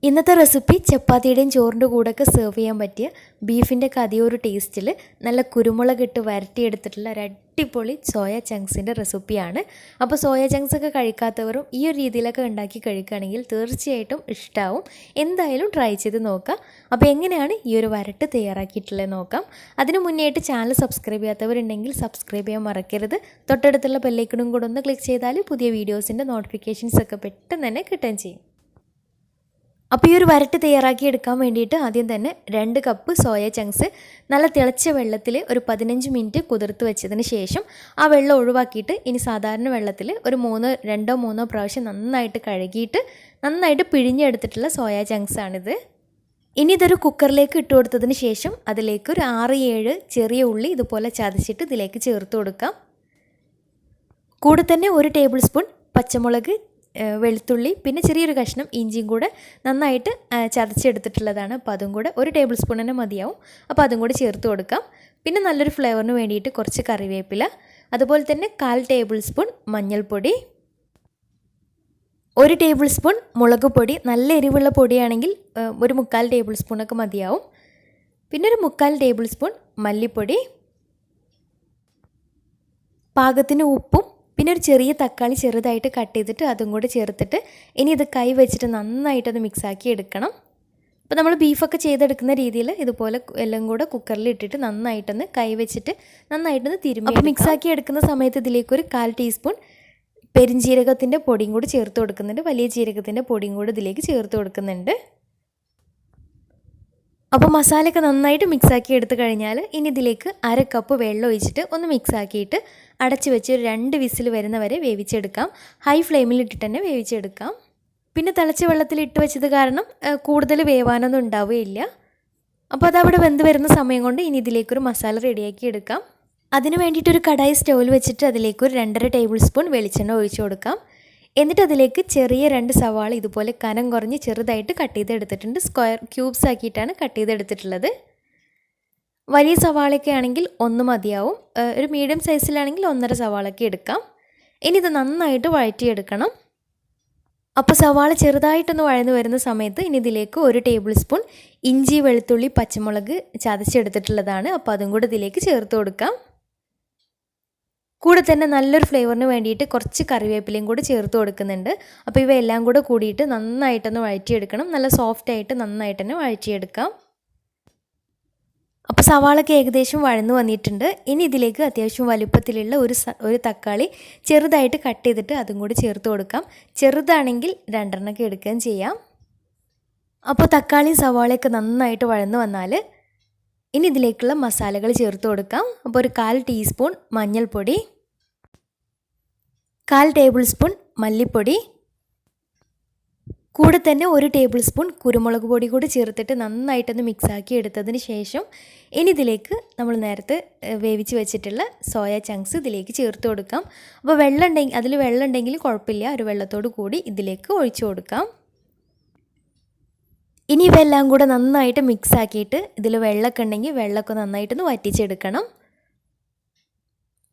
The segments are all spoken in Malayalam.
ഇന്നത്തെ റെസിപ്പി ചപ്പാത്തിയുടെയും ചോറിൻ്റെ കൂടെയൊക്കെ സെർവ് ചെയ്യാൻ പറ്റിയ ബീഫിൻ്റെ കതിയൊരു ടേസ്റ്റിൽ നല്ല കുരുമുളകിട്ട് വരട്ടിയെടുത്തിട്ടുള്ള ഒരു അടിപൊളി സോയ ചങ്ക്സിൻ്റെ റെസിപ്പിയാണ്. അപ്പോൾ സോയ ചങ്ക്സ് ഒക്കെ കഴിക്കാത്തവരും ഈ ഒരു രീതിയിലൊക്കെ ഉണ്ടാക്കി കഴിക്കുകയാണെങ്കിൽ തീർച്ചയായിട്ടും ഇഷ്ടമാവും. എന്തായാലും ട്രൈ ചെയ്ത് നോക്കാം. അപ്പോൾ എങ്ങനെയാണ് ഈ ഒരു വരട്ട് തയ്യാറാക്കിയിട്ടുള്ളത് നോക്കാം. അതിന് മുന്നേയായിട്ട് ചാനൽ സബ്സ്ക്രൈബ് ചെയ്യാത്തവരുണ്ടെങ്കിൽ സബ്സ്ക്രൈബ് ചെയ്യാൻ മറക്കരുത്. തൊട്ടടുത്തുള്ള ബെല്ലൈക്കണും കൂടെ ഒന്ന് ക്ലിക്ക് ചെയ്താൽ പുതിയ വീഡിയോസിൻ്റെ നോട്ടിഫിക്കേഷൻസ് ഒക്കെ പെട്ടെന്ന് തന്നെ കിട്ടുകയും ചെയ്യും. അപ്പോൾ ഈ ഒരു വരട്ട് തയ്യാറാക്കി എടുക്കാൻ വേണ്ടിയിട്ട് ആദ്യം തന്നെ 2 കപ്പ് സോയ ചങ്ക്സ് നല്ല തിളച്ച വെള്ളത്തിൽ ഒരു 15 മിനിറ്റ് കുതിർത്ത് വെച്ചതിന് ശേഷം ആ വെള്ളം ഒഴിവാക്കിയിട്ട് ഇനി സാധാരണ വെള്ളത്തിൽ ഒരു 2-3 പ്രാവശ്യം നന്നായിട്ട് കഴുകിയിട്ട് നന്നായിട്ട് പിഴിഞ്ഞെടുത്തിട്ടുള്ള സോയ ചങ്ക്സ് ആണിത്. ഇനി ഇതൊരു കുക്കറിലേക്ക് ഇട്ട് കൊടുത്തതിന് ശേഷം അതിലേക്ക് ഒരു 6-7 ചെറിയ ഉള്ളി ഇതുപോലെ ചതച്ചിട്ട് ഇതിലേക്ക് ചേർത്ത് കൊടുക്കാം. കൂടെ തന്നെ 1 ടേബിൾ സ്പൂൺ പച്ചമുളക്, വെളുത്തുള്ളി, പിന്നെ ചെറിയൊരു കഷ്ണം ഇഞ്ചിയും കൂടെ നന്നായിട്ട് ചതച്ചെടുത്തിട്ടുള്ളതാണ്. അപ്പോൾ അതും കൂടെ 1 ടേബിൾ സ്പൂൺ തന്നെ മതിയാവും. അപ്പോൾ അതും കൂടെ ചേർത്ത് കൊടുക്കാം. പിന്നെ നല്ലൊരു ഫ്ലേവറിന് വേണ്ടിയിട്ട് കുറച്ച് കറിവേപ്പില, അതുപോലെ തന്നെ 1/4 ടേബിൾ സ്പൂൺ മഞ്ഞൾപ്പൊടി, 1 ടേബിൾ സ്പൂൺ മുളക് പൊടി, നല്ല എരിവുള്ള പൊടിയാണെങ്കിൽ ഒരു 3/4 ടേബിൾ സ്പൂണൊക്കെ മതിയാവും. പിന്നെ ഒരു 3/4 ടേബിൾ സ്പൂൺ മല്ലിപ്പൊടി, പാകത്തിന് ഉപ്പും, പിന്നെ ഒരു ചെറിയ തക്കാളി ചെറുതായിട്ട് കട്ട് ചെയ്തിട്ട് അതും കൂടെ ചേർത്തിട്ട് ഇനി ഇത് കൈ വെച്ചിട്ട് നന്നായിട്ടത് മിക്സാക്കി എടുക്കണം. അപ്പോൾ നമ്മൾ ബീഫൊക്കെ ചെയ്തെടുക്കുന്ന രീതിയിൽ ഇതുപോലെ എല്ലാം കൂടെ കുക്കറിൽ ഇട്ടിട്ട് നന്നായിട്ടൊന്ന് കൈ വെച്ചിട്ട് നന്നായിട്ടൊന്ന് തിരുമ്മി. അപ്പോൾ മിക്സാക്കി എടുക്കുന്ന സമയത്ത് ഇതിലേക്ക് ഒരു 1/4 ടീസ്പൂൺ പെരിഞ്ജീരകത്തിൻ്റെ പൊടിയും കൂടി ചേർത്ത് കൊടുക്കുന്നുണ്ട്. വലിയ ജീരകത്തിൻ്റെ പൊടിയും കൂടി ഇതിലേക്ക് ചേർത്ത് കൊടുക്കുന്നുണ്ട്. അപ്പോൾ മസാലയൊക്കെ നന്നായിട്ട് മിക്സാക്കി എടുത്തു കഴിഞ്ഞാൽ ഇനി ഇതിലേക്ക് 1/2 കപ്പ് വെള്ളം ഒഴിച്ചിട്ട് ഒന്ന് മിക്സാക്കിയിട്ട് അടച്ച് വെച്ച് ഒരു 2 വിസിൽ വരുന്ന വരെ വേവിച്ചെടുക്കാം. ഹൈ ഫ്ലെയിമിൽ ഇട്ടിട്ട് തന്നെ വേവിച്ചെടുക്കാം. പിന്നെ തിളച്ച വെള്ളത്തിൽ ഇട്ട് വെച്ചത് കാരണം കൂടുതൽ വേവാനൊന്നും ഉണ്ടാവുകയില്ല. അപ്പോൾ അതവിടെ വെന്ത് വരുന്ന സമയം കൊണ്ട് ഇനി ഇതിലേക്കൊരു മസാല റെഡിയാക്കി എടുക്കാം. അതിന് വേണ്ടിയിട്ടൊരു കടായി സ്റ്റൗവിൽ വെച്ചിട്ട് അതിലേക്ക് ഒരു 2.5 ടേബിൾ സ്പൂൺ വെളിച്ചെണ്ണ ഒഴിച്ചു കൊടുക്കാം. എന്നിട്ട് അതിലേക്ക് ചെറിയ 2 സവാള ഇതുപോലെ കനം കുറഞ്ഞ് ചെറുതായിട്ട് കട്ട് ചെയ്തെടുത്തിട്ടുണ്ട്. സ്ക്വയർ ക്യൂബ്സ് ആക്കിയിട്ടാണ് കട്ട് ചെയ്തെടുത്തിട്ടുള്ളത്. വലിയ സവാളയൊക്കെ ആണെങ്കിൽ 1 മതിയാവും. ഒരു മീഡിയം സൈസിലാണെങ്കിൽ 1.5 സവാളയൊക്കെ എടുക്കാം. ഇനി ഇത് നന്നായിട്ട് വഴറ്റിയെടുക്കണം. അപ്പോൾ സവാള ചെറുതായിട്ടൊന്ന് വഴന്നു വരുന്ന സമയത്ത് ഇനി ഇതിലേക്ക് 1 ടേബിൾ സ്പൂൺ ഇഞ്ചി, വെളുത്തുള്ളി, പച്ചമുളക് ചതച്ചെടുത്തിട്ടുള്ളതാണ്. അപ്പോൾ അതും കൂടെ ഇതിലേക്ക് ചേർത്ത് കൊടുക്കാം. കൂടെ തന്നെ നല്ലൊരു ഫ്ലേവറിന് വേണ്ടിയിട്ട് കുറച്ച് കറിവേപ്പിലയും കൂടി ചേർത്ത് കൊടുക്കുന്നുണ്ട്. അപ്പോൾ ഇവയെല്ലാം കൂടെ കൂടിയിട്ട് നന്നായിട്ടൊന്ന് വഴറ്റിയെടുക്കണം. നല്ല സോഫ്റ്റായിട്ട് നന്നായിട്ട് തന്നെ വഴറ്റിയെടുക്കാം. അപ്പോൾ സവാളൊക്കെ ഏകദേശം വഴന്നു വന്നിട്ടുണ്ട്. ഇനി ഇതിലേക്ക് അത്യാവശ്യം വലുപ്പത്തിലുള്ള ഒരു തക്കാളി ചെറുതായിട്ട് കട്ട് ചെയ്തിട്ട് അതും കൂടി ചേർത്ത് കൊടുക്കാം. ചെറുതാണെങ്കിൽ 2 എണ്ണമൊക്കെ എടുക്കുകയും ചെയ്യാം. അപ്പോൾ തക്കാളിയും സവാളയൊക്കെ നന്നായിട്ട് വഴന്നു വന്നാൽ ഇനി ഇതിലേക്കുള്ള മസാലകൾ ചേർത്ത് കൊടുക്കാം. അപ്പോൾ ഒരു 1/4 ടീസ്പൂൺ മഞ്ഞൾപ്പൊടി, 1/4 ടേബിൾ സ്പൂൺ മല്ലിപ്പൊടി, കൂടെ തന്നെ 1 ടേബിൾ സ്പൂൺ കുരുമുളക് പൊടി കൂടി ചേർത്തിട്ട് നന്നായിട്ടൊന്ന് മിക്സാക്കി എടുത്തതിന് ശേഷം ഇനി ഇതിലേക്ക് നമ്മൾ നേരത്തെ വേവിച്ച് വെച്ചിട്ടുള്ള സോയ ചങ്ക്സ് ഇതിലേക്ക് ചേർത്ത് കൊടുക്കാം. അപ്പോൾ അതിൽ വെള്ളം ഉണ്ടെങ്കിൽ കുഴപ്പമില്ല, ഒരു വെള്ളത്തോട് കൂടി ഇതിലേക്ക് ഒഴിച്ചു കൊടുക്കാം. ഇനി ഇവയെല്ലാം കൂടെ നന്നായിട്ട് മിക്സാക്കിയിട്ട് ഇതിൽ വെള്ളമൊക്കെ ഉണ്ടെങ്കിൽ വെള്ളമൊക്കെ നന്നായിട്ടൊന്ന് വറ്റിച്ചെടുക്കണം.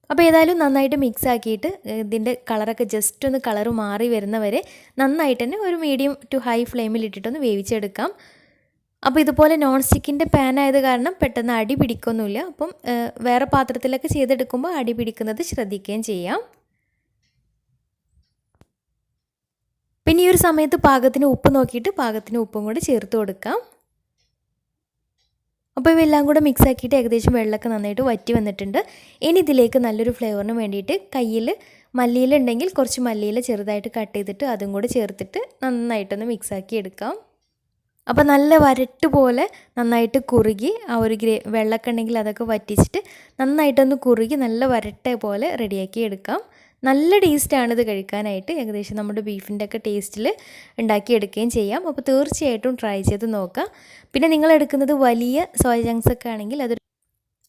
അപ്പോൾ ഏതായാലും നന്നായിട്ട് മിക്സാക്കിയിട്ട് ഇതിൻ്റെ കളറൊക്കെ ജസ്റ്റ് ഒന്ന് കളറ് മാറി വരുന്നവരെ നന്നായിട്ട് തന്നെ ഒരു മീഡിയം ടു ഹൈ ഫ്ലെയിമിൽ ഇട്ടിട്ടൊന്ന് വേവിച്ചെടുക്കാം. അപ്പോൾ ഇതുപോലെ നോൺ സ്റ്റിക്കിൻ്റെ പാൻ ആയത് കാരണം പെട്ടെന്ന് അടി പിടിക്കൊന്നുമില്ല. അപ്പം വേറെ പാത്രത്തിലൊക്കെ ചെയ്തെടുക്കുമ്പോൾ അടി പിടിക്കുന്നത് ശ്രദ്ധിക്കുകയും ചെയ്യാം. പിന്നെ ഈ ഒരു സമയത്ത് പാകത്തിന് ഉപ്പ് നോക്കിയിട്ട് പാകത്തിന് ഉപ്പും കൂടി ചേർത്ത് കൊടുക്കാം. അപ്പോൾ ഇവയെല്ലാം കൂടെ മിക്സ് ആക്കിയിട്ട് ഏകദേശം വെള്ളമൊക്കെ നന്നായിട്ട് വറ്റി വന്നിട്ടുണ്ട്. ഇനി ഇതിലേക്ക് നല്ലൊരു ഫ്ലേവറിന് വേണ്ടിയിട്ട് കയ്യിൽ മല്ലിയില ഉണ്ടെങ്കിൽ കുറച്ച് മല്ലിയില ചെറുതായിട്ട് കട്ട് ചെയ്തിട്ട് അതും കൂടി ചേർത്തിട്ട് നന്നായിട്ടൊന്ന് മിക്സാക്കി എടുക്കാം. അപ്പോൾ നല്ല വരട്ട് പോലെ നന്നായിട്ട് കുറുകി ആ ഒരു വെള്ളമൊക്കെ ഉണ്ടെങ്കിൽ അതൊക്കെ വറ്റിച്ചിട്ട് നന്നായിട്ടൊന്ന് കുറുകി നല്ല വരട്ടെ പോലെ റെഡിയാക്കി എടുക്കാം. നല്ല ടേസ്റ്റാണിത് കഴിക്കാനായിട്ട്. ഏകദേശം നമ്മുടെ ബീഫിൻ്റെ ഒക്കെ ടേസ്റ്റിൽ ഉണ്ടാക്കിയെടുക്കുകയും ചെയ്യാം. അപ്പോൾ തീർച്ചയായിട്ടും ട്രൈ ചെയ്ത് നോക്കാം. പിന്നെ നിങ്ങൾ എടുക്കുന്നത് വലിയ സോയ ചങ്ക്സ് ഒക്കെ ആണെങ്കിൽ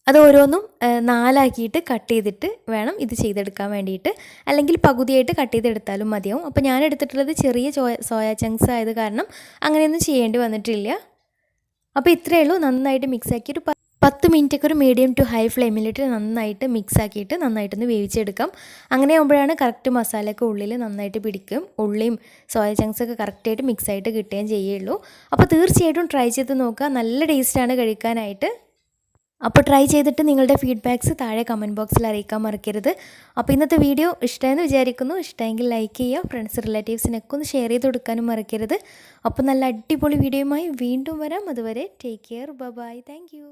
അത് ഓരോന്നും 4 ആക്കിയിട്ട് കട്ട് ചെയ്തിട്ട് വേണം ഇത് ചെയ്തെടുക്കാൻ വേണ്ടിയിട്ട്. അല്ലെങ്കിൽ പകുതിയായിട്ട് കട്ട് ചെയ്തെടുത്താലും മതിയാവും. അപ്പോൾ ഞാൻ എടുത്തിട്ടുള്ളത് ചെറിയ സോയ ചങ്ക്സ് ആയത് കാരണം അങ്ങനെയൊന്നും ചെയ്യേണ്ടി വന്നിട്ടില്ല. അപ്പോൾ ഇത്രയേ ഉള്ളൂ. നന്നായിട്ട് മിക്സാക്കി ഒരു 10 മിനിറ്റൊക്കെ ഒരു മീഡിയം ടു ഹൈ ഫ്ലെയിമിലിട്ട് നന്നായിട്ട് മിക്സ് ആക്കിയിട്ട് നന്നായിട്ടൊന്ന് വേവിച്ചെടുക്കാം. അങ്ങനെ ആകുമ്പോഴാണ് കറക്റ്റ് മസാലയൊക്കെ ഉള്ളിൽ നന്നായിട്ട് പിടിക്കും, ഉള്ളിയും സോയ ചങ്ക്സൊക്കെ കറക്റ്റായിട്ട് മിക്സായിട്ട് കിട്ടുകയും ചെയ്യുള്ളൂ. അപ്പോൾ തീർച്ചയായിട്ടും ട്രൈ ചെയ്ത് നോക്കുക, നല്ല ടേസ്റ്റാണ് കഴിക്കാനായിട്ട്. അപ്പോൾ ട്രൈ ചെയ്തിട്ട് നിങ്ങളുടെ ഫീഡ്ബാക്ക്സ് താഴെ കമൻറ്റ് ബോക്സിൽ അറിയിക്കാൻ മറക്കരുത്. അപ്പോൾ ഇന്നത്തെ വീഡിയോ ഇഷ്ടമായെന്ന് വിചാരിക്കുന്നു. ഇഷ്ടമെങ്കിൽ ലൈക്ക് ചെയ്യുക, ഫ്രണ്ട്സ് റിലേറ്റീവ്സിനൊക്കെ ഒന്ന് ഷെയർ ചെയ്ത് കൊടുക്കാനും മറക്കരുത്. അപ്പോൾ നല്ല അടിപൊളി വീഡിയോയുമായി വീണ്ടും വരാം. അതുവരെ take care, bye, thank U.